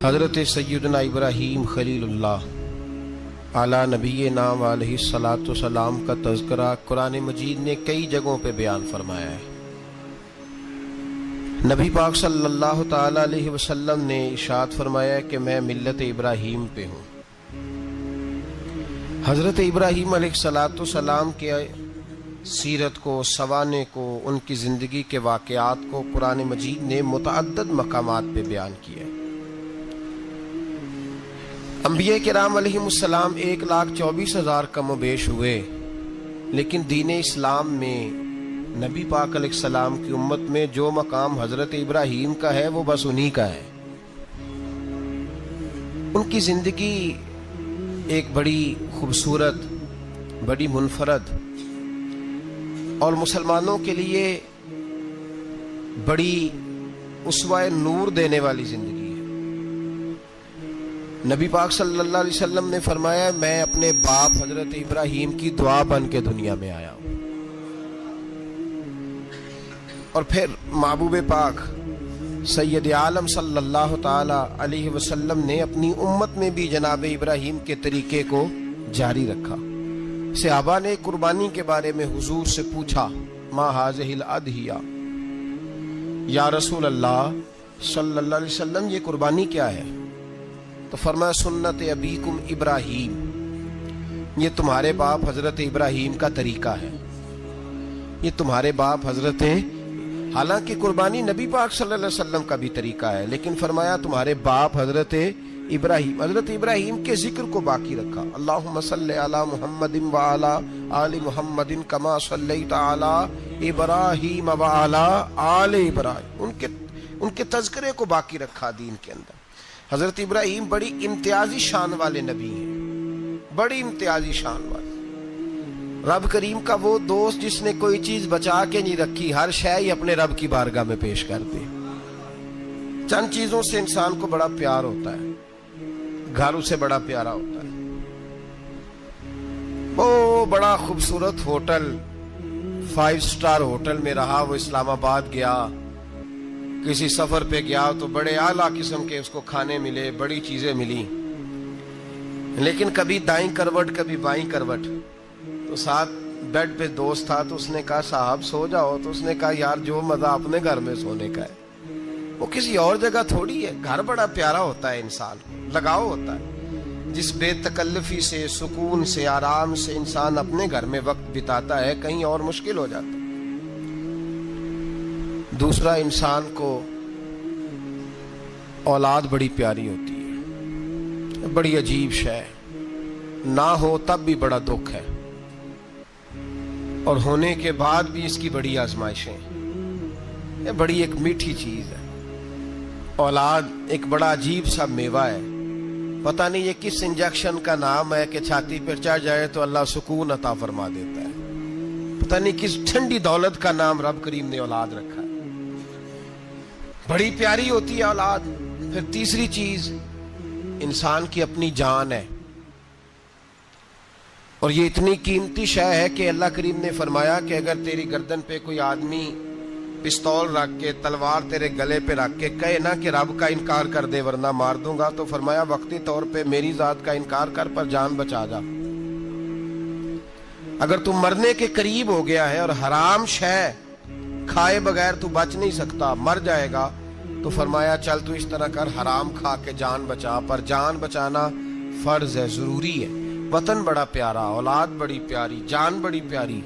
حضرت سیدنا ابراہیم خلیل اللہ اعلیٰ نبینا علیہ الصلاۃ والسلام کا تذکرہ قرآن مجید نے کئی جگہوں پہ بیان فرمایا ہے۔ نبی پاک صلی اللہ تعالی علیہ وسلم نے ارشاد فرمایا کہ میں ملت ابراہیم پہ ہوں۔ حضرت ابراہیم علیہ الصلاۃ والسلام کے سیرت کو، سوانے کو، ان کی زندگی کے واقعات کو قرآن مجید نے متعدد مقامات پہ بیان کیا ہے۔ انبیاء کرام علیہ السلام 1,24,000 کم و بیش ہوئے، لیکن دین اسلام میں نبی پاک علیہ السلام کی امت میں جو مقام حضرت ابراہیم کا ہے وہ بس انہی کا ہے۔ ان کی زندگی ایک بڑی خوبصورت، بڑی منفرد اور مسلمانوں کے لیے بڑی اسوہ نور دینے والی زندگی ہے۔ نبی پاک صلی اللہ علیہ وسلم نے فرمایا میں اپنے باپ حضرت ابراہیم کی دعا بن کے دنیا میں آیا ہوں۔ اور پھر محبوب پاک سید عالم صلی اللہ تعالی علیہ وسلم نے اپنی امت میں بھی جناب ابراہیم کے طریقے کو جاری رکھا۔ صحابہ نے قربانی کے بارے میں حضور سے پوچھا ما ہذہ الاضحیہ، یا رسول اللہ صلی اللہ علیہ وسلم یہ قربانی کیا ہے؟ تو فرمایا سنت ابیکم ابراہیم، یہ تمہارے باپ حضرت ابراہیم کا طریقہ ہے، یہ تمہارے باپ حضرت، حالانکہ قربانی نبی پاک صلی اللہ علیہ وسلم کا بھی طریقہ ہے، لیکن فرمایا تمہارے باپ حضرت ابراہیم کے ذکر کو باقی رکھا۔ اللہم صلی علی محمد وعلی آل محمد کما صلیت علی ابراہیم وعلی آل ابراہیم، ان کے تذکرے کو باقی رکھا دین کے اندر۔ حضرت ابراہیم بڑی امتیازی شان والے نبی ہیں، بڑی امتیازی شان والے۔ رب کریم کا وہ دوست جس نے کوئی چیز بچا کے نہیں رکھی، ہر شے ہی اپنے رب کی بارگاہ میں پیش کر دے۔ چند چیزوں سے انسان کو بڑا پیار ہوتا ہے، گھر اسے بڑا پیارا ہوتا ہے۔ وہ بڑا خوبصورت ہوٹل، 5 سٹار ہوٹل میں رہا، وہ اسلام آباد گیا، کسی سفر پہ گیا تو بڑے اعلیٰ قسم کے اس کو کھانے ملے، بڑی چیزیں ملی، لیکن کبھی دائیں کروٹ کبھی بائیں کروٹ۔ تو ساتھ بیڈ پہ دوست تھا تو اس نے کہا صاحب سو جاؤ، تو اس نے کہا یار جو مزہ اپنے گھر میں سونے کا ہے وہ کسی اور جگہ تھوڑی ہے۔ گھر بڑا پیارا ہوتا ہے، انسان لگاؤ ہوتا ہے، جس بے تکلفی سے، سکون سے، آرام سے انسان اپنے گھر میں وقت بتاتا ہے، کہیں اور مشکل ہو جاتا ہے۔ دوسرا، انسان کو اولاد بڑی پیاری ہوتی ہے، بڑی عجیب شے، نہ ہو تب بھی بڑا دکھ ہے، اور ہونے کے بعد بھی اس کی بڑی آزمائشیں، یہ بڑی ایک میٹھی چیز ہے۔ اولاد ایک بڑا عجیب سا میوہ ہے، پتہ نہیں یہ کس انجیکشن کا نام ہے کہ چھاتی پر چڑھ جائے تو اللہ سکون عطا فرما دیتا ہے، پتہ نہیں کس ٹھنڈی دولت کا نام رب کریم نے اولاد رکھا ہے، بڑی پیاری ہوتی ہے اولاد۔ پھر تیسری چیز انسان کی اپنی جان ہے، اور یہ اتنی قیمتی شے ہے کہ اللہ کریم نے فرمایا کہ اگر تیری گردن پہ کوئی آدمی پستول رکھ کے، تلوار تیرے گلے پہ رکھ کے کہے نا کہ رب کا انکار کر دے ورنہ مار دوں گا، تو فرمایا وقتی طور پہ میری ذات کا انکار کر پر جان بچا جا۔ اگر تو مرنے کے قریب ہو گیا ہے اور حرام شے کھائے بغیر تو بچ نہیں سکتا، مر جائے گا، تو فرمایا چل تو اس طرح کر حرام کھا کے جان بچا، پر جان بچانا فرض ہے، ضروری ہے۔ وطن بڑا پیارا، اولاد بڑی پیاری، جان بڑی پیاری،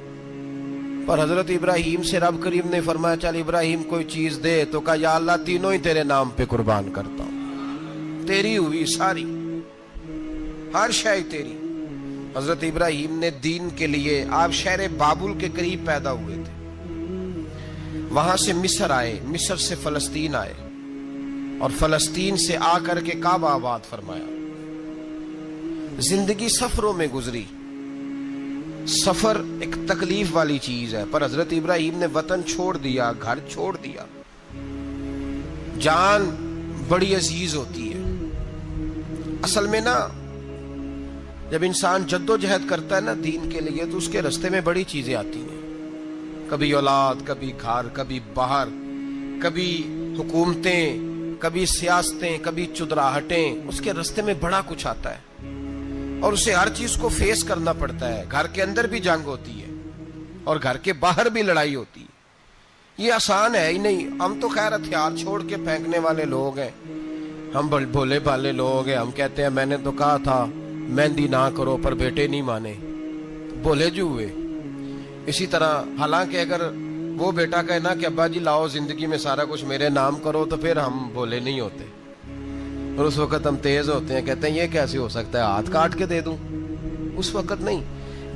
پر حضرت ابراہیم سے رب کریم نے فرمایا چل ابراہیم کوئی چیز دے، تو کہا یا اللہ تینوں ہی تیرے نام پہ قربان کرتا ہوں، تیری ہوئی ساری، ہر شے تیری۔ حضرت ابراہیم نے دین کے لیے، آپ شہر بابل کے قریب پیدا ہوئے تھے، وہاں سے مصر آئے، مصر سے فلسطین آئے، اور فلسطین سے آ کر کے کعبہ آباد فرمایا۔ زندگی سفروں میں گزری، سفر ایک تکلیف والی چیز ہے، پر حضرت ابراہیم نے وطن چھوڑ دیا، گھر چھوڑ دیا۔ جان بڑی عزیز ہوتی ہے اصل میں نا، جب انسان جد و جہد کرتا ہے نا دین کے لیے، تو اس کے رستے میں بڑی چیزیں آتی ہیں، کبھی اولاد، کبھی گھر، کبھی باہر، کبھی حکومتیں، کبھی سیاستیں، کبھی چدراہٹیں، اس کے راستے میں بڑا کچھ آتا ہے اور اسے ہر چیز کو فیس کرنا پڑتا ہے. گھر کے اندر بھی جنگ ہوتی ہے اور گھر کے باہر بھی لڑائی ہوتی ہے. یہ آسان ہے ہی نہیں. ہم تو خیر ہتھیار چھوڑ کے پھینکنے والے لوگ ہیں، ہم بھولے بھالے لوگ ہیں. ہم کہتے ہیں میں نے تو کہا تھا مہندی نہ کرو، پر بیٹے نہیں مانے، بولے جو ہوئے. اسی طرح حالانکہ اگر وہ بیٹا کہے نا کہ ابا جی لاؤ زندگی میں سارا کچھ میرے نام کرو، تو پھر ہم بولے نہیں ہوتے اور اس وقت ہم تیز ہوتے ہیں، کہتے ہیں یہ کیسے ہو سکتا ہے، ہاتھ کاٹ کے دے دوں. اس وقت نہیں.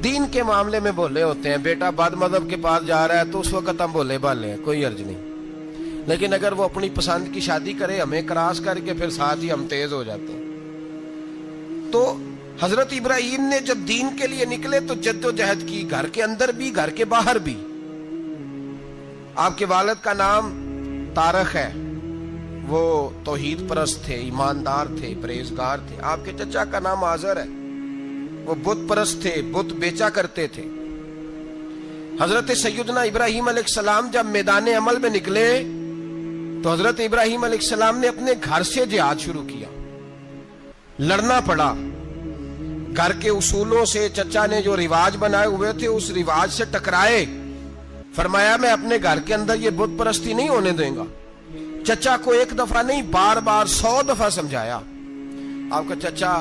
دین کے معاملے میں بولے ہوتے ہیں. بیٹا بد مذہب کے پاس جا رہا ہے تو اس وقت ہم بولے بھالے ہیں، کوئی عرض نہیں. لیکن اگر وہ اپنی پسند کی شادی کرے ہمیں کراس کر کے، پھر ساتھ ہی ہم تیز ہو جاتے ہیں. تو حضرت ابراہیم نے جب دین کے لیے نکلے تو جد و جہد کی، گھر کے اندر بھی گھر کے باہر بھی. آپ کے والد کا نام طارق ہے، وہ توحید پرست تھے، ایماندار تھے، پرہیزگار تھے. آپ کے چچا کا نام آزر ہے، وہ بت پرست تھے، بت بیچا کرتے تھے. حضرت سیدنا ابراہیم علیہ السلام جب میدان عمل میں نکلے تو حضرت ابراہیم علیہ السلام نے اپنے گھر سے جہاد شروع کیا. لڑنا پڑا. گھر کے اصولوں سے چچا نے جو رواج بنائے ہوئے تھے اس رواج سے ٹکرائے. فرمایا میں اپنے گھر کے اندر یہ بت پرستی نہیں ہونے دیں گا. چچا کو ایک دفعہ نہیں، بار بار 100 دفعہ سمجھایا. آپ کا چچا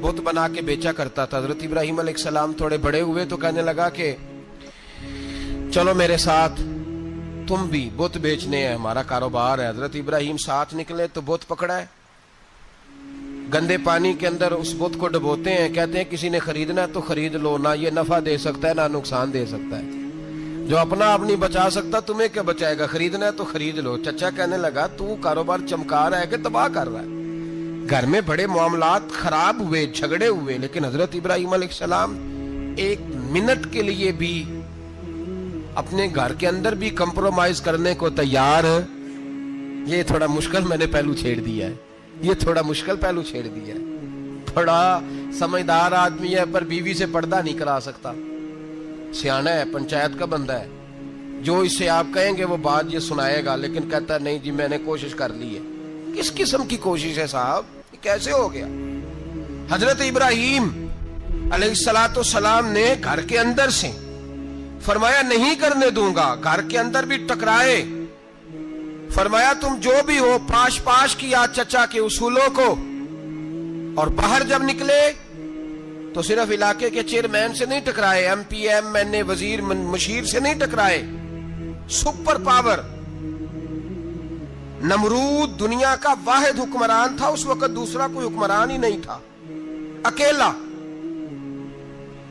بت بنا کے بیچا کرتا تھا. حضرت ابراہیم علیہ السلام تھوڑے بڑے ہوئے تو کہنے لگا کہ چلو میرے ساتھ، تم بھی بت بیچنے ہیں، ہمارا کاروبار ہے. حضرت ابراہیم ساتھ نکلے تو بت پکڑا ہے. گندے پانی کے اندر اس بت کو ڈبوتے ہیں، کہتے ہیں کسی نے خریدنا ہے تو خرید لو، نہ یہ نفع دے سکتا ہے نہ نقصان دے سکتا ہے. جو اپنا آپ نہیں بچا سکتا تمہیں کیا بچائے گا، خریدنا ہے تو خرید لو. چچا کہنے لگا تو کاروبار چمکا رہا ہے کہ تباہ کر رہا ہے. گھر میں بڑے معاملات خراب ہوئے، جھگڑے ہوئے، لیکن حضرت ابراہیم علیہ السلام ایک منٹ کے لیے بھی اپنے گھر کے اندر بھی کمپرومائز کرنے کو تیار. یہ تھوڑا مشکل میں نے پہلو چھیڑ دیا ہے، یہ تھوڑا مشکل پہلو چھیڑ دیا ہے. بڑا سمجھدار آدمی ہے پر بیوی سے پردہ نہیں کرا سکتا. سیانا ہے، پنچایت کا بندہ ہے، جو اس سے آپ کہیں گے وہ بات یہ سنائے گا، لیکن کہتا ہے نہیں جی میں نے کوشش کر لی ہے. کس قسم کی کوشش ہے صاحب، یہ کیسے ہو گیا؟ حضرت ابراہیم علیہ السلام نے گھر کے اندر سے فرمایا نہیں کرنے دوں گا. گھر کے اندر بھی ٹکرائے. فرمایا تم جو بھی ہو، پاش پاش کیا چچا کے اصولوں کو. اور باہر جب نکلے تو صرف علاقے کے چیئرمین سے نہیں ٹکرائے، ایم پی ایم این اے وزیر مشیر سے نہیں ٹکرائے. سپر پاور نمرود دنیا کا واحد حکمران تھا اس وقت، دوسرا کوئی حکمران ہی نہیں تھا.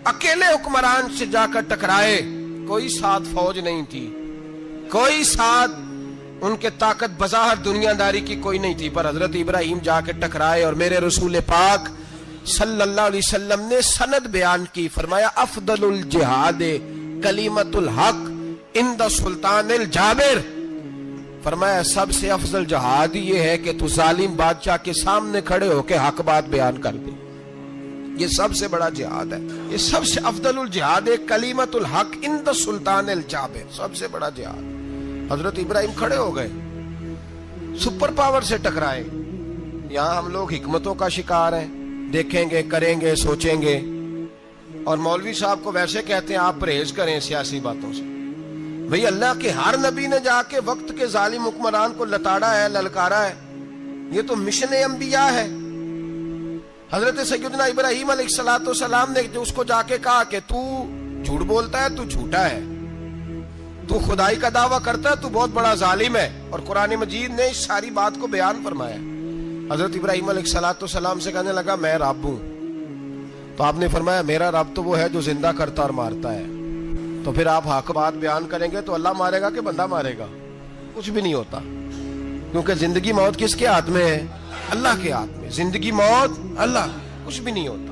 اکیلے حکمران سے جا کر ٹکرائے. کوئی ساتھ فوج نہیں تھی، کوئی ساتھ ان کے طاقت بظاہر دنیا داری کی کوئی نہیں تھی، پر حضرت ابراہیم جا کے ٹکرائے. اور میرے رسول پاک صلی اللہ علیہ وسلم نے سند بیان کی. فرمایا افضل الجہاد کلمۃ الحق عند سلطان الجابر. فرمایا سب سے افضل جہاد یہ ہے کہ تو ظالم بادشاہ کے سامنے کھڑے ہو کے حق بات بیان کر دے. یہ سب سے بڑا جہاد ہے، یہ سب سے افضل الجہاد کلمۃ الحق عند سلطان الجابر، سب سے بڑا جہاد. حضرت ابراہیم کھڑے ہو گئے، سپر پاور سے ٹکرائے. یہاں ہم لوگ حکمتوں کا شکار ہیں، دیکھیں گے، کریں گے، سوچیں گے. اور مولوی صاحب کو ویسے کہتے ہیں آپ پرہیز کریں سیاسی باتوں سے. بھئی اللہ کے ہر نبی نے جا کے وقت کے ظالم حکمران کو لتاڑا ہے، للکارا ہے. یہ تو مشن انبیاء ہے. حضرت سیدنا ابراہیم علیہ السلام نے جو اس کو جا کے کہا کہ تو جھوٹ بولتا ہے، تو جھوٹا ہے، تو خدائی کا دعویٰ کرتا ہے، تو بہت بڑا ظالم ہے. اور قرآن مجید نے اس ساری بات کو بیان فرمایا. حضرت ابراہیم علیہ السلام سے کہنے لگا میں رب ہوں. تو آپ نے فرمایا میرا رب تو وہ ہے جو زندہ کرتا اور مارتا ہے. تو پھر آپ حق بات بیان کریں گے تو اللہ مارے گا کہ بندہ مارے گا؟ کچھ بھی نہیں ہوتا، کیونکہ زندگی موت کس کے ہاتھ میں ہے؟ اللہ کے ہاتھ میں. زندگی موت اللہ، کچھ بھی نہیں ہوتا.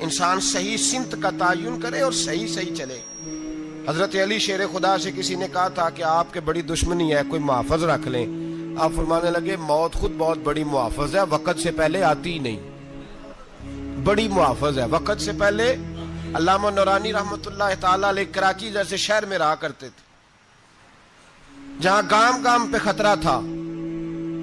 انسان صحیح سمت کا تعین کرے اور صحیح چلے. حضرت علی شیر خدا سے کسی نے کہا تھا کہ آپ کے بڑی دشمنی ہے، کوئی محافظ رکھ لیں. آپ فرمانے لگے موت خود بہت بڑی محافظ ہے، وقت سے پہلے آتی ہی نہیں. بڑی محافظ ہے وقت سے پہلے. علامہ نورانی رحمت اللہ تعالی علیہ کراچی جیسے شہر میں رہا کرتے تھے، جہاں گام گام پہ خطرہ تھا.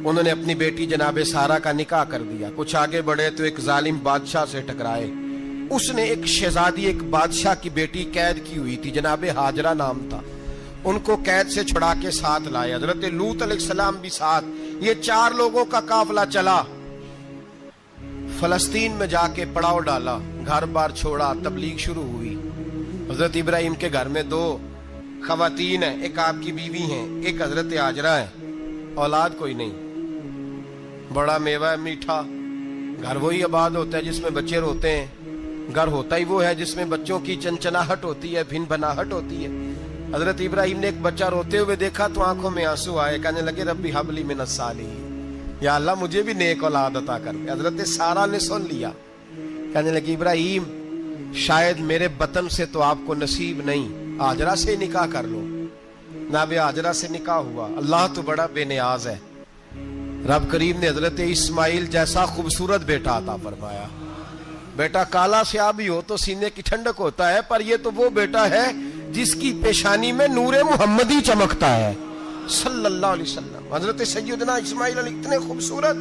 انہوں نے اپنی بیٹی جناب سارہ کا نکاح کر دیا. کچھ آگے بڑھے تو ایک ظالم بادشاہ سے ٹکرائے. اس نے ایک شہزادی ایک بادشاہ کی بیٹی قید کی ہوئی تھی, جناب ہاجرہ نام تھا. ان کو قید سے چھڑا کے ساتھ لائے. حضرت لوط علیہ السلام بھی ساتھ. یہ 4 لوگوں کا قافلہ چلا. فلسطین میں جا کے پڑاؤ ڈالا, گھر بار چھوڑا, تبلیغ شروع ہوئی. حضرت ابراہیم کے گھر میں 2 خواتین ہیں, ایک آپ کی بیوی ہیں, ایک حضرت ہاجرہ ہے. اولاد کوئی نہیں. بڑا میوہ ہے میٹھا. گھر وہی آباد ہوتا ہے جس میں بچے روتے ہیں. گھر ہوتا ہی وہ ہے جس میں بچوں کی چنچناہٹ ہوتی ہے, بھن بھناہٹ ہوتی ہے. حضرت ابراہیم نے ایک بچہ روتے ہوئے دیکھا تو آنکھوں میں آنسو آئے. کہنے لگے ربی حب لی من الصالحین, یا اللہ مجھے بھی نیک اولاد عطا کر دے. حضرت سارہ نے سن لیا. کہنے لگی ابراہیم شاید میرے بطن سے تو آپ کو نصیب نہیں, ہاجرہ سے نکاح کر لو. جناب ہاجرہ سے نکاح ہوا. اللہ تو بڑا بے نیاز ہے. رب کریم نے حضرت اسماعیل جیسا خوبصورت بیٹا عطا فرمایا. بیٹا کالا سیاہ بھی ہو تو سینے کی ٹھنڈک ہوتا ہے, پر یہ تو وہ بیٹا ہے جس کی پیشانی میں نور محمدی چمکتا ہے صلی اللہ علیہ وسلم. حضرت سیدنا اسماعیل علیہ اتنے خوبصورت.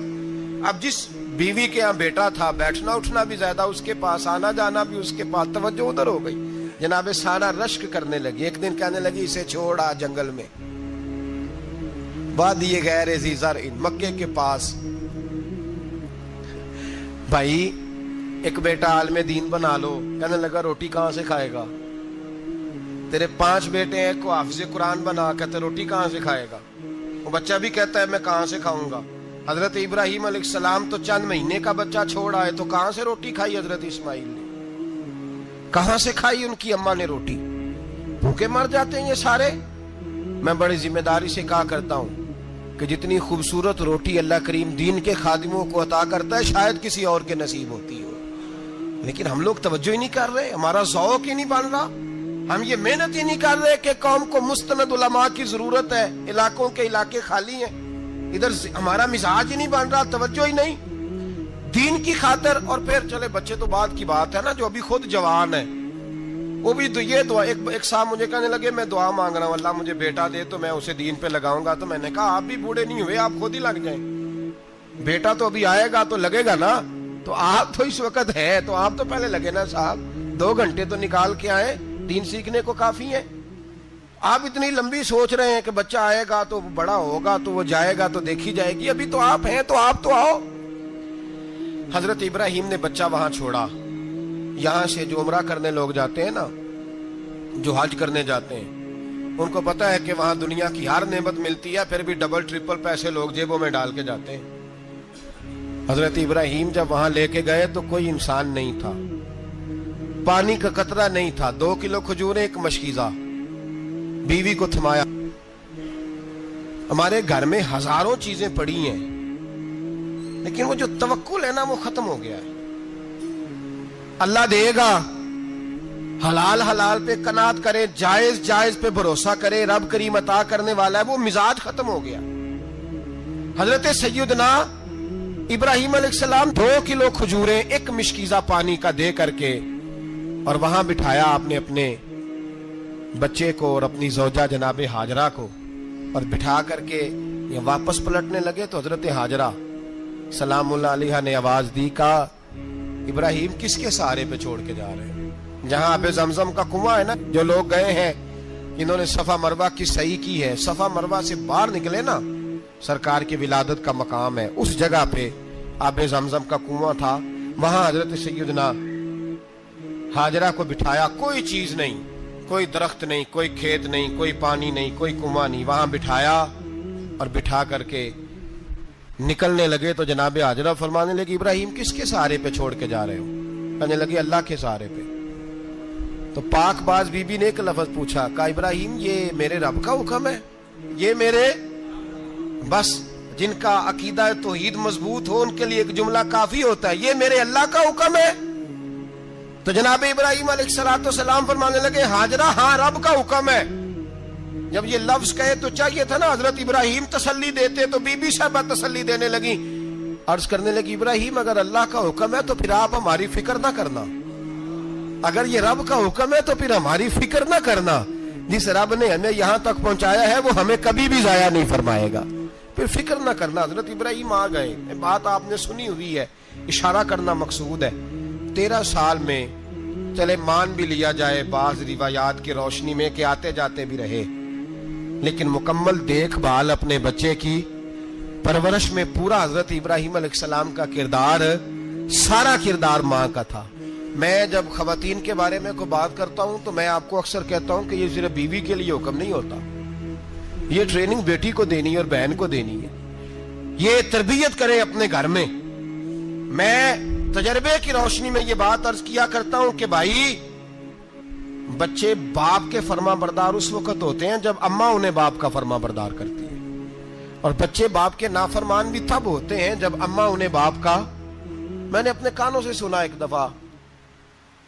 اب جس بیوی کے یہاں بیٹا تھا, بیٹھنا اٹھنا بھی زیادہ اس کے پاس, آنا جانا بھی اس کے پاس, توجہ ادھر ہو گئی. جناب سارہ رشک کرنے لگی. ایک دن کہنے لگی اسے چھوڑا جنگل میں, وادی غیر ذی زرع, مکے کے پاس. بھائی ایک بیٹا عالم دین بنا لو. کہنے لگا روٹی کہاں سے کھائے گا؟ تیرے 5 بیٹے ہیں, کو حافظ قرآن بنا, کہتے روٹی کہاں سے کھائے گا؟ وہ بچہ بھی کہتا ہے میں کہاں سے کھاؤں گا. حضرت ابراہیم علیہ السلام تو چند مہینے کا بچہ چھوڑ آئے, تو کہاں سے روٹی کھائی حضرت اسماعیل نے؟ کہاں سے کھائی ان کی اماں نے روٹی؟ بھوکے مر جاتے ہیں یہ سارے. میں بڑی ذمہ داری سے کہا کرتا ہوں کہ جتنی خوبصورت روٹی اللہ کریم دین کے خادموں کو عطا کرتا ہے شاید کسی اور کے نصیب ہوتی ہو, لیکن ہم لوگ توجہ ہی نہیں کر رہے. ہمارا ذوق ہی نہیں بن رہا. ہم یہ محنت ہی نہیں کر رہے کہ قوم کو مستند علماء کی ضرورت ہے. علاقوں کے علاقے خالی ہیں, ادھر ہمارا مزاج ہی نہیں بن رہا, توجہ ہی نہیں دین کی خاطر. اور پھر چلے بچے تو بعد کی بات ہے نا, جو ابھی خود جوان ہے وہ بھی تو یہ دعا. ایک صاحب مجھے کہنے لگے میں دعا مانگ رہا ہوں اللہ مجھے بیٹا دے تو میں اسے دین پہ لگاؤں گا. تو میں نے کہا آپ بھی بوڑھے نہیں ہوئے, آپ خود ہی لگ جائیں. بیٹا تو ابھی آئے گا تو لگے گا نا. تو آپ تو اس وقت ہے تو آپ تو پہلے لگے نا صاحب. 2 گھنٹے تو نکال کے آئے, دین سیکھنے کو کافی ہے. آپ اتنی لمبی سوچ رہے ہیں کہ بچہ آئے گا تو بڑا ہوگا تو وہ جائے گا تو دیکھی جائے گی. ابھی تو آپ ہیں تو آپ تو آؤ. حضرت ابراہیم نے بچہ وہاں چھوڑا. یہاں سے جو عمرہ کرنے لوگ جاتے ہیں نا, جو حج کرنے جاتے ہیں, ان کو پتا ہے کہ وہاں دنیا کی ہر نعمت ملتی ہے, پھر بھی ڈبل ٹرپل پیسے لوگ جیبوں میں ڈال کے جاتے ہیں. حضرت ابراہیم جب وہاں لے کے گئے تو کوئی انسان نہیں تھا, پانی کا قطرہ نہیں تھا. 2 کلو کھجوریں, ایک مشکیزہ. بیوی کو تھمایا. ہمارے گھر میں ہزاروں چیزیں پڑی ہیں, لیکن وہ جو توکل ہے نا وہ ختم ہو گیا ہے. اللہ دے گا, حلال حلال پہ قناعت کرے, جائز جائز پہ بھروسہ کرے, رب کریم عطا کرنے والا ہے, وہ مزاج ختم ہو گیا. حضرت سیدنا ابراہیم علیہ السلام 2 کلو کھجوریں, ایک مشکیزہ پانی کا دے کر کے, اور وہاں بٹھایا آپ نے اپنے بچے کو اور اپنی زوجہ جناب ہاجرہ کو, اور بٹھا کر کے یہ واپس پلٹنے لگے. تو حضرت ہاجرہ سلام اللہ علیہ نے آواز دی, کہا ابراہیم کس کے سہارے پہ چھوڑ کے جا رہے ہیں؟ جہاں آب زمزم کا کنواں ہے نا, جو لوگ گئے ہیں انہوں نے صفا مروہ کی صحیح کی ہے, صفا مروہ سے باہر نکلے نا, سرکار کی ولادت کا مقام ہے, اس جگہ پہ آب زمزم کا کنواں تھا. وہاں حضرت سیدنا ہاجرہ کو بٹھایا. کوئی چیز نہیں, کوئی درخت نہیں, کوئی کھیت نہیں, کوئی پانی نہیں, کوئی کنواں نہیں. وہاں بٹھایا اور بٹھا کر کے نکلنے لگے تو جناب ہاجرہ فرمانے لگی ابراہیم کس کے سہارے پہ چھوڑ کے جا رہے ہو؟ کہنے لگی اللہ کے سہارے پہ. تو پاک باز بی بی نے ایک لفظ پوچھا, کہا ابراہیم یہ میرے رب کا حکم ہے, یہ میرے, بس جن کا عقیدہ توحید مضبوط ہو ان کے لیے ایک جملہ کافی ہوتا ہے, یہ میرے اللہ کا حکم ہے. تو جناب ابراہیم علیہ السلام فرمانے لگے ہاجرہ ہاں رب کا حکم ہے. جب یہ لفظ کہے تو چاہیے تھا نا حضرت ابراہیم تسلی دیتے, تو بی بی صاحبہ تسلی دینے لگی, عرض کرنے لگی ابراہیم اگر اللہ کا حکم ہے تو پھر آپ ہماری فکر نہ کرنا. اگر یہ رب کا حکم ہے تو پھر ہماری فکر نہ کرنا. جس رب نے ہمیں یہاں تک پہنچایا ہے وہ ہمیں کبھی بھی ضائع نہیں فرمائے گا. پھر فکر نہ کرنا. حضرت ابراہیم آ گئے, بات آپ نے سنی ہوئی ہے, اشارہ کرنا مقصود ہے. 13 سال میں چلے مان بھی لیا جائے بعض روایات کی روشنی میں کہ آتے جاتے بھی رہے, لیکن مکمل دیکھ بھال اپنے بچے کی پرورش میں پورا حضرت ابراہیم علیہ السلام کا کردار, سارا کردار ماں کا تھا. میں جب خواتین کے بارے میں کوئی بات کرتا ہوں تو میں آپ کو اکثر کہتا ہوں کہ یہ صرف بیوی کے لیے حکم نہیں ہوتا, یہ ٹریننگ بیٹی کو دینی ہے اور بہن کو دینی ہے. یہ تربیت کریں اپنے گھر میں. میں تجربے کی روشنی میں یہ بات عرض کیا کرتا ہوں کہ بھائی بچے باپ کے فرما بردار اس وقت ہوتے ہیں جب اماں انہیں باپ کا فرما بردار کرتی ہے, اور بچے باپ کے نافرمان بھی تب ہوتے ہیں جب اماں انہیں باپ کا. میں نے اپنے کانوں سے سنا ایک دفعہ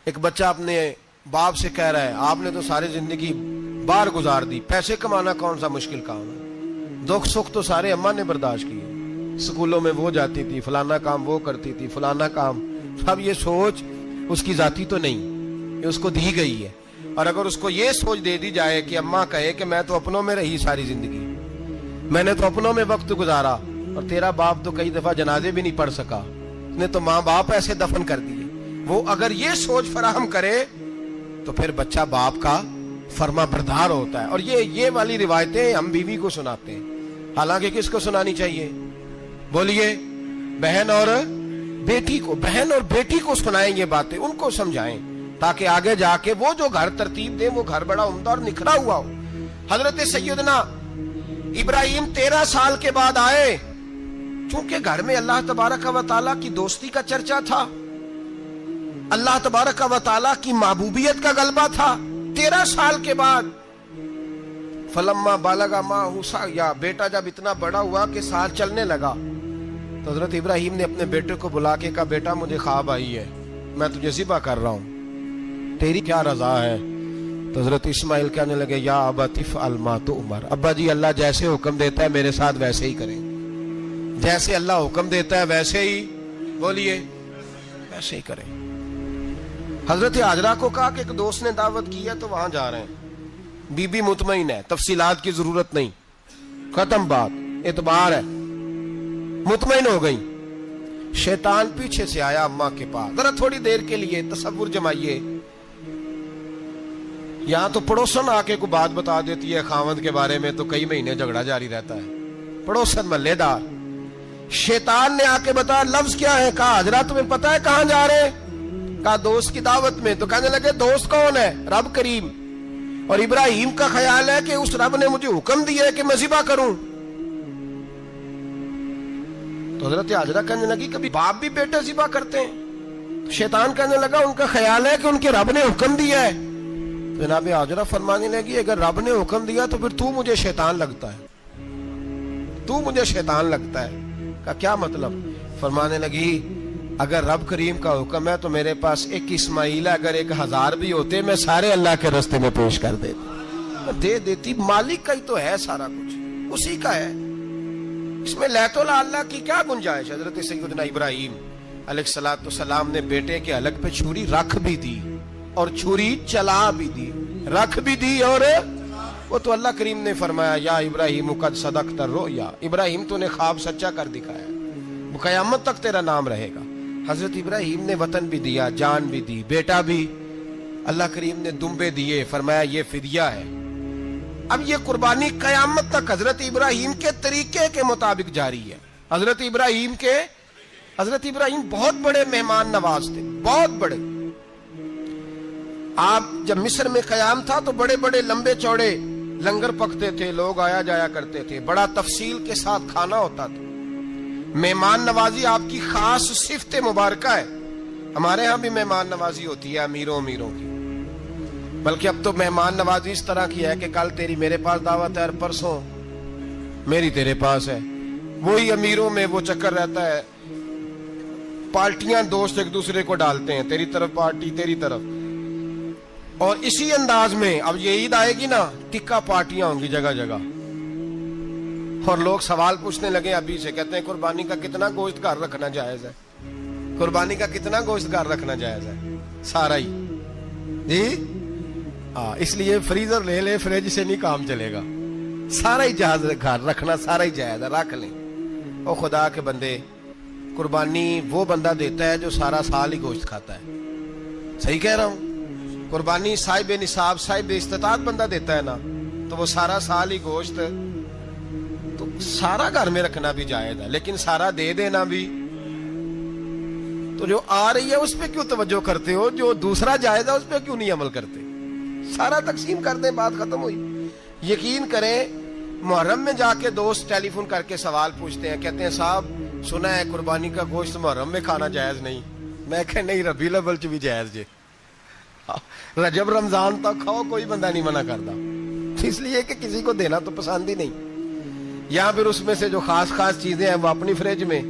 ایک بچہ اپنے باپ سے کہہ رہا ہے آپ نے تو ساری زندگی باہر گزار دی, پیسے کمانا کون سا مشکل کام ہے, دکھ سکھ تو سارے اماں نے برداشت کیے, سکولوں میں وہ جاتی تھی, فلانا کام وہ کرتی تھی, فلانا کام. اب یہ سوچ اس کی ذاتی تو نہیں, یہ اس کو دی گئی ہے. اور اگر اس کو یہ سوچ دے دی جائے کہ اماں کہے کہ میں تو اپنوں میں رہی ساری زندگی, میں نے تو اپنوں میں وقت گزارا, اور تیرا باپ تو کئی دفعہ جنازے بھی نہیں پڑھ سکا, اس نے تو ماں باپ ایسے دفن کر دیے, وہ اگر یہ سوچ فراہم کرے تو پھر بچہ باپ کا فرما بردار ہوتا ہے. اور یہ والی روایتیں ہم بیوی کو سناتے ہیں, حالانکہ کس کو سنانی چاہیے بولیے؟ بہن اور بیٹی کو. بہن اور بیٹی کو سنائیں یہ باتیں, ان کو سمجھائیں تاکہ آگے جا کے وہ جو گھر ترتیب دیں وہ گھر بڑا عمدہ اور نکھرا ہوا ہو. حضرت سیدنا ابراہیم 13 سال کے بعد آئے, چونکہ گھر میں اللہ تبارک و تعالیٰ کی دوستی کا چرچا تھا, اللہ تبارک و تعالیٰ کی محبوبیت کا غلبہ تھا. 13 سال کے بعد فلما بالغ معہ سعیا, بیٹا جب اتنا بڑا ہوا کہ سال چلنے لگا تو حضرت ابراہیم نے اپنے بیٹے کو بلا کے کہا بیٹا مجھے خواب آئی ہے, میں تجھے ذبح کر رہا ہوں, تیری کیا رضا ہے؟ تو حضرت اسماعیل کہنے لگے یا ابت افعل ما تؤمر, ابا جی اللہ جیسے حکم دیتا ہے میرے ساتھ ویسے ہی کریں, جیسے اللہ حکم دیتا ہے ویسے ہی بولیے ویسے ہی کریں. حضرت حاجرہ کو کہا کہ ایک دوست نے دعوت کی ہے تو وہاں جا رہے ہیں. بی بی مطمئن ہے, تفصیلات کی ضرورت نہیں, ختم بات, اعتبار ہے, مطمئن ہو گئی. شیطان پیچھے سے آیا اماں کے پاس, ذرا تھوڑی دیر کے لیے تصور جمائیے, یہاں تو پڑوسن آ کے کوئی بات بتا دیتی ہے خاوند کے بارے میں تو کئی مہینے جھگڑا جاری رہتا ہے, پڑوسن محلے دار. شیطان نے آ کے بتایا لفظ کیا ہے, کہا حاجرہ تمہیں پتا ہے کہاں جا رہے ہیں؟ کہا دوست کی دعوت میں. تو کہنے لگے دوست کون ہے؟ رب کریم, اور ابراہیم کا خیال ہے کہ اس رب نے مجھے حکم دیا ہے کہ میں ذبح کروں. تو حضرت حاجرہ کہنے لگی کبھی باپ بھی بیٹے ذبح کرتے ہیں؟ تو شیطان کہنے لگا ان کا خیال ہے کہ ان کے رب نے حکم دیا ہے. تو جناب حاجرہ فرمانے لگی اگر رب نے حکم دیا تو پھر تو مجھے شیطان لگتا ہے, تو مجھے شیطان لگتا ہے. کا کیا مطلب؟ فرمانے لگی اگر رب کریم کا حکم ہے تو میرے پاس ایک اسماعیل ہے, اگر 1000 بھی ہوتے میں سارے اللہ کے راستے میں پیش کر دے دیتی. مالک کا ہی تو ہے سارا کچھ, اسی کا ہے, اس میں لیت اللہ کی کیا گنجائش. حضرت سیدنا ابراہیم علیہ السلام نے بیٹے کے حلق پہ چھری رکھ بھی دی اور چھری چلا بھی دی, رکھ بھی دی, اور وہ تو اللہ کریم نے فرمایا یا ابراہیم قد صدقت الرؤیا, ابراہیم تو نے خواب سچا کر دکھایا, وہ قیامت تک تیرا نام رہے گا. حضرت ابراہیم نے وطن بھی دیا, جان بھی دی, بیٹا بھی, اللہ کریم نے دمبے دیے, فرمایا یہ فدیہ ہے. اب یہ قربانی قیامت تک حضرت ابراہیم کے طریقے کے مطابق جاری ہے. حضرت ابراہیم بہت بڑے مہمان نواز تھے, بہت بڑے. آپ جب مصر میں قیام تھا تو بڑے بڑے لمبے چوڑے لنگر پکتے تھے, لوگ آیا جایا کرتے تھے, بڑا تفصیل کے ساتھ کھانا ہوتا تھا. مہمان نوازی آپ کی خاص صفت مبارکہ ہے. ہمارے ہاں بھی مہمان نوازی ہوتی ہے امیروں کی, بلکہ اب تو مہمان نوازی اس طرح کی ہے کہ کل تیری میرے پاس دعوت ہے اور پرسوں میری تیرے پاس ہے. وہی امیروں میں وہ چکر رہتا ہے, پارٹیاں دوست ایک دوسرے کو ڈالتے ہیں, تیری طرف پارٹی تیری طرف. اور اسی انداز میں اب یہ عید آئے گی نا, ٹکا پارٹیاں ہوں گی جگہ جگہ, اور لوگ سوال پوچھنے لگے ابھی سے, کہتے ہیں قربانی کا کتنا گوشت گھر رکھنا جائز ہے, قربانی کا کتنا گوشت گھر رکھنا جائز ہے؟ سارا ہی جی. اس لیے فریزر لے لے, فریج سے نہیں کام چلے گا, سارا ہی جہاز گھر رکھنا سارا ہی جائز ہے، رکھ لیں۔ او خدا کے بندے، قربانی وہ بندہ دیتا ہے جو سارا سال ہی گوشت کھاتا ہے، صحیح کہہ رہا ہوں؟ قربانی صاحب نصاب صاحب استطاعت بندہ دیتا ہے نا، تو وہ سارا سال ہی گوشت تو سارا گھر میں رکھنا بھی جائز ہے، لیکن سارا دے دینا بھی، تو جو آ رہی ہے اس پہ کیوں توجہ کرتے ہو؟ جو دوسرا جائز ہے اس پہ کیوں نہیں عمل کرتے؟ سارا تقسیم کر دیں، بات ختم ہوئی۔ یقین کریں، محرم میں جا کے دوست ٹیلی فون کر کے سوال پوچھتے ہیں، کہتے ہیں صاحب سنا ہے قربانی کا گوشت محرم میں کھانا جائز نہیں۔ میں کہ نہیں، ربیع الاول چ بھی جائز جے، رجب رمضان تک کھاؤ، کوئی بندہ نہیں منع کرتا، اس لیے کہ کسی کو دینا تو پسند ہی نہیں۔ یا پھر اس میں سے جو خاص خاص چیزیں ہیں وہ اپنی فریج میں،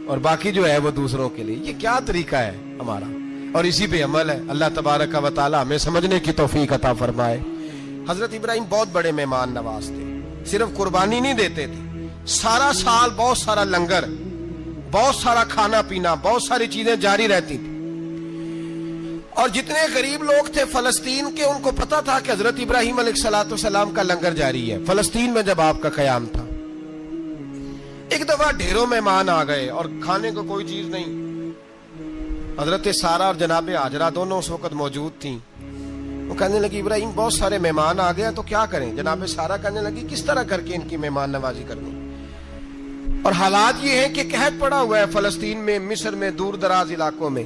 اور باقی جو ہے وہ دوسروں کے لیے۔ یہ کیا طریقہ ہے ہمارا؟ اور اسی پہ عمل ہے۔ اللہ تبارک و تعالی ہمیں سمجھنے کی توفیق عطا فرمائے۔ حضرت ابراہیم بہت بڑے مہمان نواز تھے، صرف قربانی نہیں دیتے تھے، سارا سال بہت سارا لنگر، بہت سارا کھانا پینا، بہت ساری چیزیں جاری رہتی تھی۔ اور جتنے غریب لوگ تھے فلسطین کے، ان کو پتا تھا کہ حضرت ابراہیم علیہ السلام کا لنگر جاری ہے۔ فلسطین میں جب آپ کا قیام تھا، ایک دفعہ ڈھیروں مہمان آ گئے اور کھانے کو کوئی چیز نہیں۔ حضرت سارہ اور جناب ہاجرہ دونوں اس وقت موجود تھیں۔ وہ کہنے لگی ابراہیم بہت سارے مہمان آ گئے تو کیا کریں؟ جناب سارہ کہنے لگی کس طرح کر کے ان کی مہمان نوازی کرنی؟ اور حالات یہ ہیں کہ قحط پڑا ہوا ہے فلسطین میں، مصر میں، دور دراز علاقوں میں۔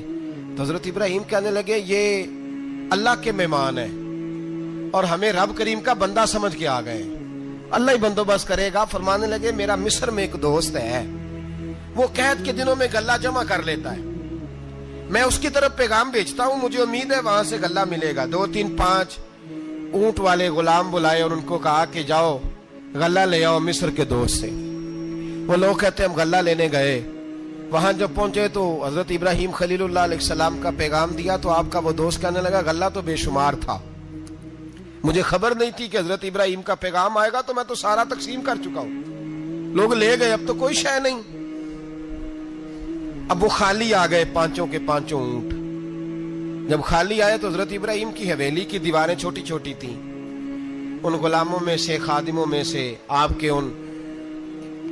تو حضرت ابراہیم کہنے لگے یہ اللہ کے مہمان ہیں اور ہمیں رب کریم کا بندہ سمجھ کے آ گئے، اللہ ہی بندوبست کرے گا۔ فرمانے لگے میرا مصر میں ایک دوست ہے، وہ قحط کے دنوں میں غلہ جمع کر لیتا ہے، میں اس کی طرف پیغام بھیجتا ہوں، مجھے امید ہے وہاں سے غلہ ملے گا۔ 2 3 5 اونٹ والے غلام بلائے اور ان کو کہا کہ جاؤ غلہ لے آؤ مصر کے دوست سے۔ وہ لوگ کہتے ہیں ہم غلہ لینے گئے، وہاں جب پہنچے تو حضرت ابراہیم خلیل اللہ علیہ السلام کا پیغام دیا تو آپ کا وہ دوست کہنے لگا غلہ تو بے شمار تھا، مجھے خبر نہیں تھی کہ حضرت ابراہیم کا پیغام آئے گا، تو میں تو سارا تقسیم کر چکا ہوں، لوگ لے گئے، اب تو کوئی شے نہیں۔ اب وہ خالی آ گئے 5 کے 5 اونٹ۔ جب خالی آئے تو حضرت ابراہیم کی حویلی کی دیواریں چھوٹی چھوٹی تھیں، ان غلاموں میں سے، خادموں میں سے، آپ کے ان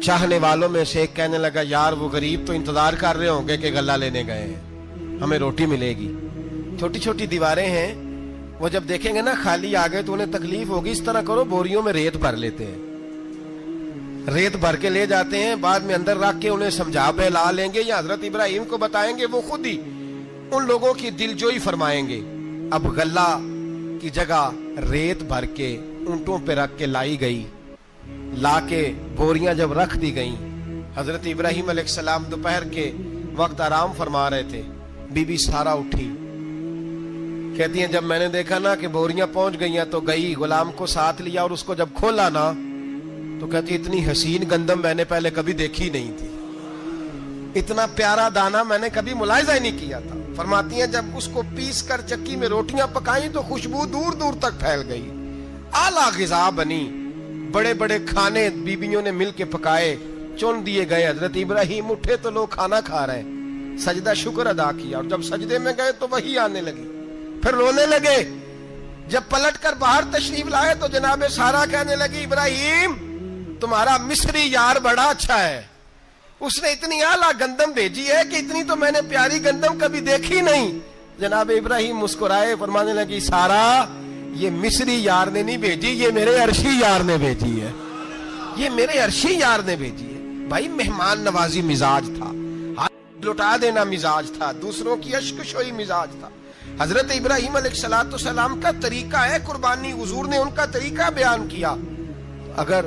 چاہنے والوں میں سے ایک کہنے لگا یار وہ غریب تو انتظار کر رہے ہوں گے کہ غلہ لینے گئے ہیں، ہمیں روٹی ملے گی۔ چھوٹی چھوٹی دیواریں ہیں، وہ جب دیکھیں گے نا خالی آ گئے تو انہیں تکلیف ہوگی، اس طرح کرو بوریوں میں ریت بھر لیتے ہیں، ریت بھر کے لے جاتے ہیں، بعد میں اندر رکھ کے انہیں سمجھا بہلا لیں گے یا حضرت ابراہیم کو بتائیں گے، وہ خود ہی ان لوگوں کی دل جوئی فرمائیں گے۔ اب غلہ کی جگہ ریت بھر کے اونٹوں پہ رکھ کے لائی گئی، لا کے بوریاں جب رکھ دی گئیں، حضرت ابراہیم علیہ السلام دوپہر کے وقت آرام فرما رہے تھے، بی بی سارہ اٹھی، کہتی ہیں جب میں نے دیکھا نا کہ بوریاں پہنچ گئی ہیں تو گئی، غلام کو ساتھ لیا اور اس کو جب کھولا نا تو کہتی اتنی حسین گندم میں نے پہلے کبھی دیکھی نہیں تھی، اتنا پیارا دانہ میں نے کبھی ملاحظہ ہی نہیں کیا تھا۔ فرماتی ہیں جب اس کو پیس کر چکی میں روٹیاں پکائیں تو خوشبو دور دور تک پھیل گئی، اعلیٰ غذا بنی، بڑے بڑے کھانے بیویوں نے مل کے پکائے، چن دیے گئے۔ حضرت ابراہیم اٹھے تو لوگ کھانا کھا رہے، سجدہ شکر ادا کیا، اور جب سجدے میں گئے تو وہی آنے لگی، پھر رونے لگے۔ جب پلٹ کر باہر تشریف لائے تو جناب سارہ کہنے لگی ابراہیم تمہارا مصری یار بڑا اچھا ہے، اس نے اتنی اعلیٰ گندم بھیجی ہے کہ اتنی تو میں نے پیاری گندم کبھی دیکھی نہیں۔ جناب ابراہیم مسکرائے، فرمانے لگی سارہ یہ مصری یار نے نہیں بھیجی، یہ میرے عرشی یار نے بھیجی ہے، یہ میرے عرشی یار نے بھیجی ہے۔ بھائی مہمان نوازی مزاج تھا، ہاتھ لٹا دینا مزاج تھا، دوسروں کی اشک شوئی مزاج تھا۔ حضرت ابراہیم علیہ السلام کا طریقہ ہے قربانی، حضور نے ان کا طریقہ بیان کیا۔ اگر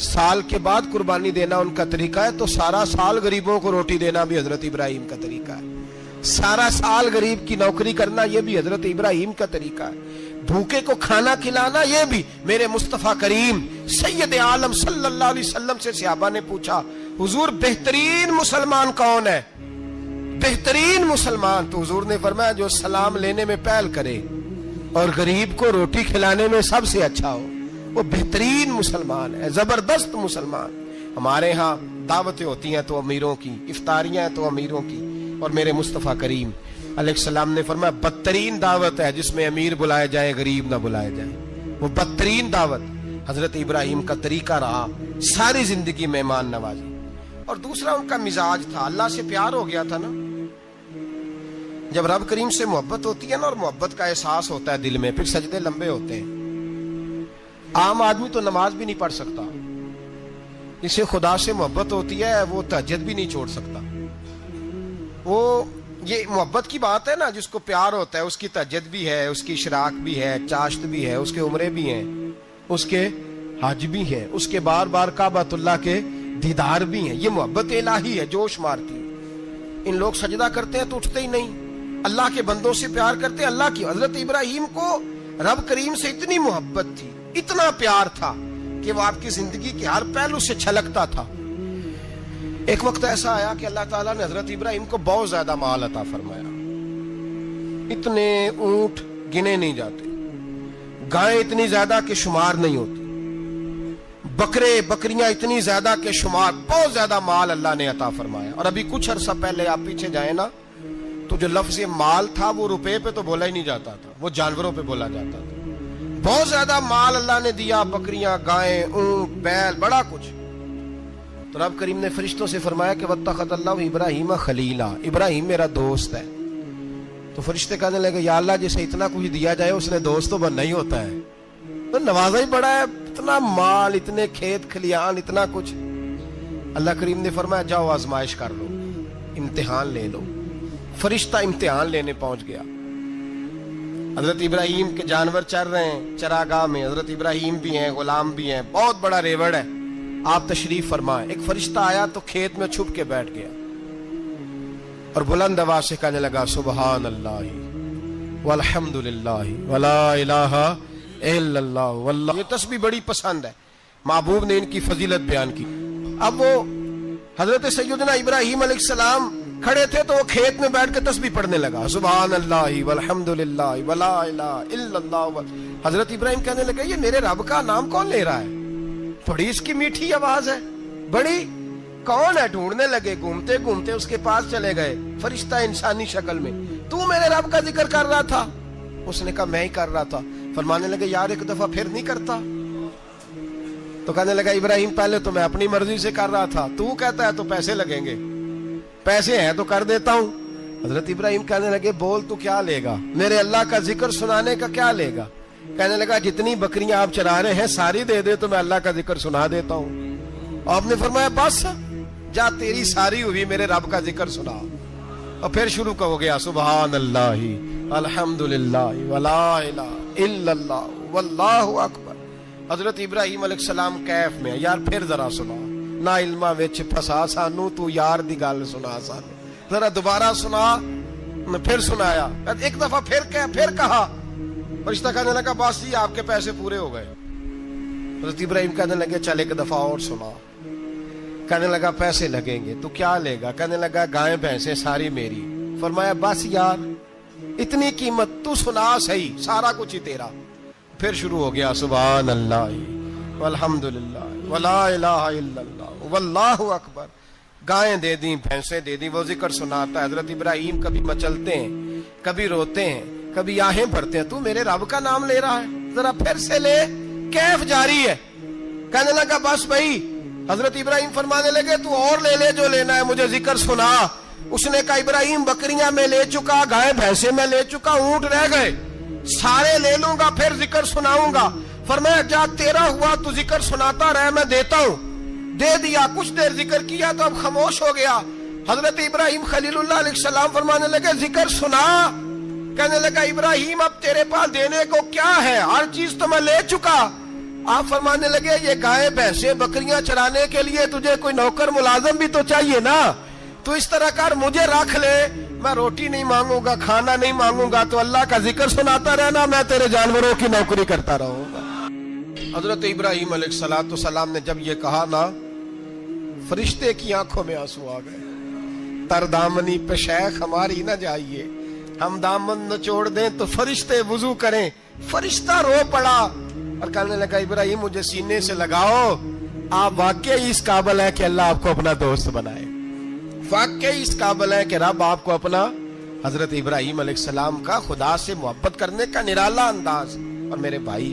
سال کے بعد قربانی دینا ان کا طریقہ ہے تو سارا سال غریبوں کو روٹی دینا بھی حضرت ابراہیم کا طریقہ ہے، سارا سال غریب کی نوکری کرنا یہ بھی حضرت ابراہیم کا طریقہ ہے، بھوکے کو کھانا کھلانا یہ بھی۔ میرے مصطفیٰ کریم سید عالم صلی اللہ علیہ وسلم سے صحابہ نے پوچھا حضور بہترین مسلمان کون ہے؟ بہترین مسلمان تو حضور نے فرمایا جو سلام لینے میں پہل کرے اور غریب کو روٹی کھلانے میں سب سے اچھا ہو، وہ بہترین مسلمان ہے، زبردست مسلمان۔ ہمارے ہاں دعوتیں ہوتی ہیں تو امیروں کی، افطاریاں ہیں تو امیروں کی، اور میرے مصطفیٰ کریم علیہ السلام نے فرمایا بدترین دعوت ہے جس میں امیر بلائے جائے غریب نہ بلائے جائے، وہ بدترین دعوت۔ حضرت ابراہیم کا طریقہ رہا ساری زندگی مہمان نوازی. اور دوسرا ان کا مزاج تھا, اللہ سے پیار ہو گیا تھا نا. جب رب کریم سے محبت ہوتی ہے نا اور محبت کا احساس ہوتا ہے دل میں, پھر سجدے لمبے ہوتے ہیں. عام آدمی تو نماز بھی نہیں پڑھ سکتا, اسے خدا سے محبت ہوتی ہے وہ تہجد بھی نہیں چھوڑ سکتا. وہ یہ محبت کی بات ہے نا, جس کو پیار ہوتا ہے اس کی تہجد بھی ہے, اس کی اشراق بھی ہے, چاشت بھی ہے, اس کے عمرے بھی ہیں, اس کے حج بھی ہیں, اس کے بار بار کعبۃ اللہ کے دیدار بھی ہیں. یہ محبت الہی ہے, جوش مارتی ہے. ان لوگ سجدہ کرتے ہیں تو اٹھتے ہی نہیں. اللہ کے بندوں سے پیار کرتے ہیں اللہ کی. حضرت ابراہیم کو رب کریم سے اتنی محبت تھی, اتنا پیار تھا کہ وہ آپ کی زندگی کے ہر پہلو سے چھلکتا تھا. ایک وقت ایسا آیا کہ اللہ تعالیٰ نے حضرت ابراہیم کو بہت زیادہ مال عطا فرمایا. اتنے اونٹ گنے نہیں جاتے, گائیں اتنی زیادہ کہ شمار نہیں ہوتی, بکرے بکریاں اتنی زیادہ کہ شمار, بہت زیادہ مال اللہ نے عطا فرمایا. اور ابھی کچھ عرصہ پہلے آپ پیچھے جائیں نا تو جو لفظ مال تھا وہ روپے پہ تو بولا ہی نہیں جاتا تھا, وہ جانوروں پہ بولا جاتا تھا. بہت زیادہ مال اللہ نے دیا, بکریاں, گائیں, اونٹ, بیل, بڑا کچھ. تو رب کریم نے فرشتوں سے فرمایا کہ واتخذ اللہ ابراہیم خلیلا, ابراہیم میرا دوست ہے. تو فرشتے کہنے لگے یا اللہ جسے اتنا کچھ دیا جائے اس نے دوست تو بننا ہی ہوتا ہے, تو نوازا ہی بڑا ہے, اتنا مال, اتنے کھیت کھلیان, اتنا کچھ. اللہ کریم نے فرمایا جاؤ آزمائش کر لو, امتحان لے لو. فرشتہ امتحان لینے پہنچ گیا. حضرت ابراہیم کے جانور چر رہے ہیں چراگاہ میں, حضرت ابراہیم بھی ہیں, غلام بھی ہیں, بہت بڑا ریوڑ ہے. آپ تشریف فرمائیں. ایک فرشتہ آیا تو کھیت میں چھپ کے بیٹھ گیا اور بلند آواز سے کہنے لگا سبحان اللہ والحمد للہ ولا الہ الا اللہ واللہ. یہ تسبیح بڑی پسند ہے, محبوب نے ان کی فضیلت بیان کی. اب وہ حضرت سیدنا ابراہیم علیہ السلام کھڑے تھے تو وہ کھیت میں بیٹھ کے تسبیح پڑھنے لگا سبحان اللہ والحمد للہ ولا الہ الا اللہ. حضرت ابراہیم کہنے لگے یہ میرے رب کا نام کون لے رہا ہے, بڑی اس کی میٹھی آواز ہے, بڑی کون ہے. ڈھونڈنے لگے, گھومتے گھومتے اس کے پاس چلے گئے. فرشتہ انسانی شکل میں, تو میرے رب کا ذکر کر رہا تھا. اس نے کہا میں ہی کر رہا تھا. فرمانے لگے یار ایک دفعہ پھر نہیں کرتا. تو کہنے لگا ابراہیم پہلے تو میں اپنی مرضی سے کر رہا تھا, تو کہتا ہے تو پیسے لگیں گے, پیسے ہیں تو کر دیتا ہوں. حضرت ابراہیم کہنے لگے بول تو کیا لے گا, میرے اللہ کا ذکر سنانے کا کیا لے گا. کہنے لگا جتنی بکریاں آپ چرا رہے ہیں ساری دے دے تو میں اللہ کا ذکر سنا دیتا ہوں. آپ نے فرمایا بس جا تیری ساری ہوئی, میرے رب کا ذکر سنا. اور پھر شروع ہو گیا سبحان اللہ الحمدللہ ولا الہ الا اللہ واللہ اکبر. حضرت ابراہیم علیہ السلام کیف میں, یار پھر ذرا سنا, نا علما وچ پھسا سانو, تو یار دی گل سنا سانو, ذرا دوبارہ سنا. پھر سنایا, ایک دفعہ پھر کہا. فرشتہ کہنے لگا بس جی آپ کے پیسے پورے ہو گئے. حضرت ابراہیم کہنے لگے چل ایک دفعہ اور سنا. کہنے لگا پیسے لگیں گے, تو کیا لے گا. کہنے لگا گائیں بھینسیں ساری میری. فرمایا بس یار اتنی قیمت, تو سنا صحیح, سارا کچھ ہی تیرا. پھر شروع ہو گیا سبحان اللہ والحمدللہ ولا الہ الا اللہ واللہ اکبر. گائیں دے دیں, بھینسیں دے دیں, وہ ذکر سناتا ہے. حضرت ابراہیم کبھی مچلتے ہیں, کبھی روتے ہیں, کبھی آہیں بھرتے ہیں. تو میرے رب کا نام لے رہا ہے, ذرا پھر سے لے. کیف جاری ہے. کہنے لگا بس بھائی. حضرت ابراہیم فرمانے لگے تو اور لے لے جو لینا ہے, مجھے ذکر سنا. اس نے کہا ابراہیم بکریاں میں لے چکا, گائیں بھینسیں میں لے چکا, اونٹ رہ گئے, سارے لے لوں گا پھر ذکر سناؤں گا. فرمایا جا تیرا ہوا تو ذکر سناتا رہ, میں دیتا ہوں. دے دیا, کچھ دیر ذکر کیا تو اب خاموش ہو گیا. حضرت ابراہیم خلیل اللہ علیہ السلام فرمانے لگے ذکر سنا. کہنے لگا ابراہیم اب تیرے پاس دینے کو کیا ہے, ہر چیز تو میں لے چکا. آپ فرمانے لگے یہ گائے بھینسیں بکریاں چرانے کے لیے تجھے کوئی نوکر ملازم بھی تو چاہیے نا. تو اس طرح کر, مجھے رکھ لے, میں روٹی نہیں مانگوں گا, کھانا نہیں مانگوں گا, تو اللہ کا ذکر سناتا رہنا, میں تیرے جانوروں کی نوکری کرتا رہوں گا. حضرت ابراہیم علیہ السلام نے جب یہ کہا نا, فرشتے کی آنکھوں میں آنسو آ گئے. تر دامنی پہ شیخ ہماری نہ جائیے, ہم دامن نچوڑ دیں تو فرشتے وضو کریں. فرشتہ رو پڑا اور کہنے لگا ابراہیم مجھے سینے سے لگاؤ, آپ واقعی اس قابل ہے کہ اللہ آپ کو اپنا دوست بنائے, واقعی اس قابل ہے کہ رب آپ کو اپنا. حضرت ابراہیم علیہ السلام کا خدا سے محبت کرنے کا نرالا انداز. اور میرے بھائی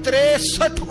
63